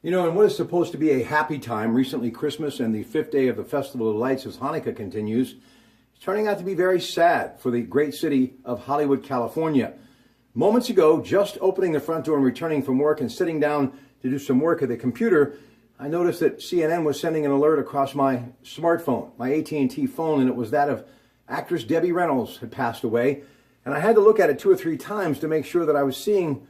You know, in what is supposed to be a happy time, recently Christmas and the fifth day of the Festival of Lights as Hanukkah continues, it's turning out to be very sad for the great city of Hollywood, California. Moments ago, just opening the front door and returning from work and sitting down to do some work at the computer, I noticed that CNN was sending an alert across my smartphone, my AT&T phone, and it was that of actress Debbie Reynolds had passed away. And I had to look at it 2 or 3 times to make sure that I was seeing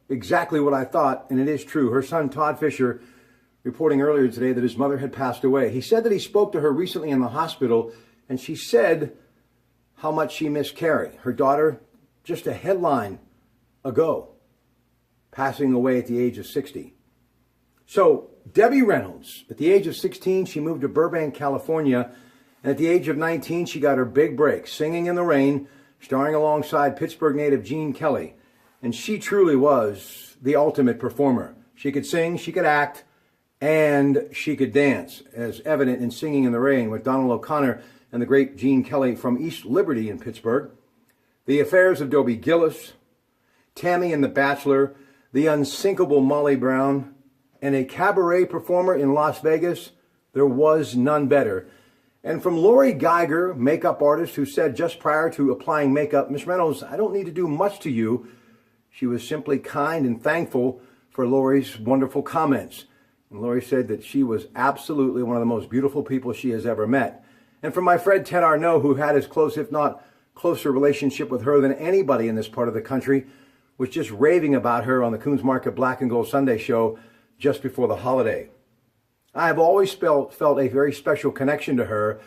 exactly what I thought, and it is true. Her son, Todd Fisher, reporting earlier today that his mother had passed away. He said that he spoke to her recently in the hospital, and she said how much she missed Carrie, her daughter, just a headline ago, passing away at the age of 60. So Debbie Reynolds, at the age of 16, she moved to Burbank, California, and at the age of 19, she got her big break, Singing in the Rain, starring alongside Pittsburgh native Gene Kelly. And she truly was the ultimate performer. She could sing, she could act, and she could dance, as evident in Singing in the Rain with Donald O'Connor and the great Gene Kelly from East Liberty in Pittsburgh. The Affairs of Dobie Gillis, Tammy and the Bachelor, the unsinkable Molly Brown, and a cabaret performer in Las Vegas. There was none better. And from Lori Geiger, makeup artist, who said just prior to applying makeup, "Miss Reynolds, I don't need to do much to you." She was simply kind and thankful for Lori's wonderful comments. And Lori said that she was absolutely one of the most beautiful people she has ever met. And from my friend Ted Arnaud, who had as close, if not closer relationship with her than anybody in this part of the country, was just raving about her on the Coons Market Black and Gold Sunday show just before the holiday. I have always felt a very special connection to her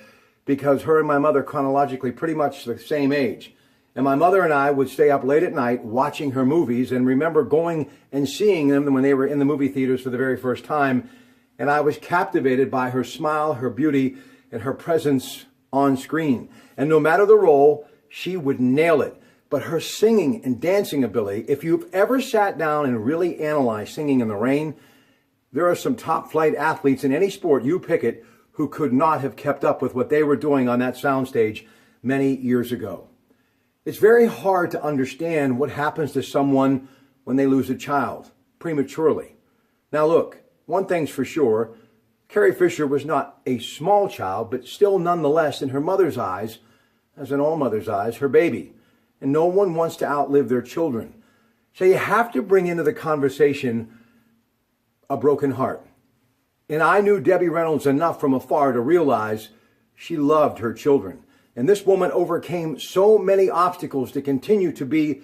because her and my mother chronologically pretty much the same age. And my mother and I would stay up late at night watching her movies and remember going and seeing them when they were in the movie theaters for the very first time. And I was captivated by her smile, her beauty, and her presence on screen. And no matter the role, she would nail it. But her singing and dancing ability, if you've ever sat down and really analyzed Singing in the Rain, there are some top flight athletes in any sport, you pick it, who could not have kept up with what they were doing on that soundstage many years ago. It's very hard to understand what happens to someone when they lose a child prematurely. Now look, one thing's for sure, Carrie Fisher was not a small child, but still nonetheless in her mother's eyes, as in all mothers' eyes, her baby. And no one wants to outlive their children. So you have to bring into the conversation a broken heart. And I knew Debbie Reynolds enough from afar to realize she loved her children. And this woman overcame so many obstacles to continue to be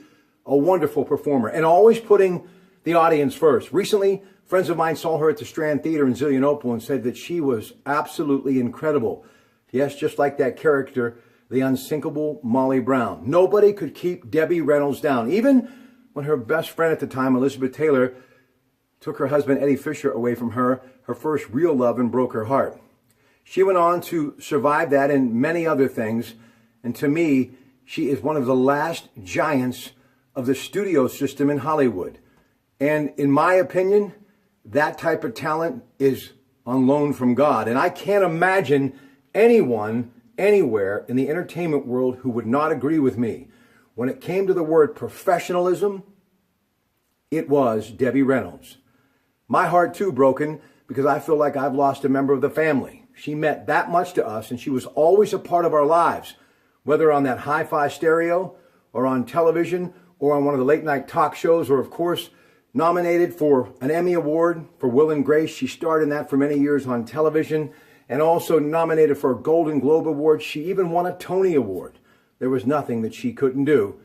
a wonderful performer and always putting the audience first. Recently, friends of mine saw her at the Strand Theater in Zillionople and said that she was absolutely incredible. Yes, just like that character, the unsinkable Molly Brown. Nobody could keep Debbie Reynolds down. Even when her best friend at the time, Elizabeth Taylor, took her husband Eddie Fisher away from her, her first real love, and broke her heart. She went on to survive that and many other things. And to me, she is one of the last giants of the studio system in Hollywood. And in my opinion, that type of talent is on loan from God. And I can't imagine anyone anywhere in the entertainment world who would not agree with me. When it came to the word professionalism, it was Debbie Reynolds. My heart too broken because I feel like I've lost a member of the family. She meant that much to us, and she was always a part of our lives, whether on that hi-fi stereo or on television or on one of the late night talk shows, or of course nominated for an Emmy Award for Will and Grace. She starred in that for many years on television, and also nominated for a Golden Globe Award. She even won a Tony Award. There was nothing that she couldn't do,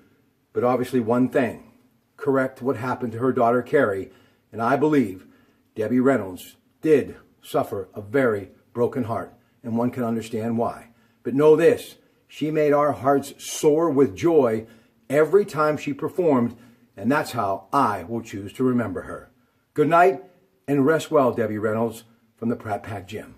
but obviously one thing: correct what happened to her daughter Carrie. And I believe Debbie Reynolds did suffer a very broken heart, and one can understand why. But know this, she made our hearts soar with joy every time she performed, and that's how I will choose to remember her. Good night, and rest well, Debbie Reynolds, from the Pratte Pack Gym.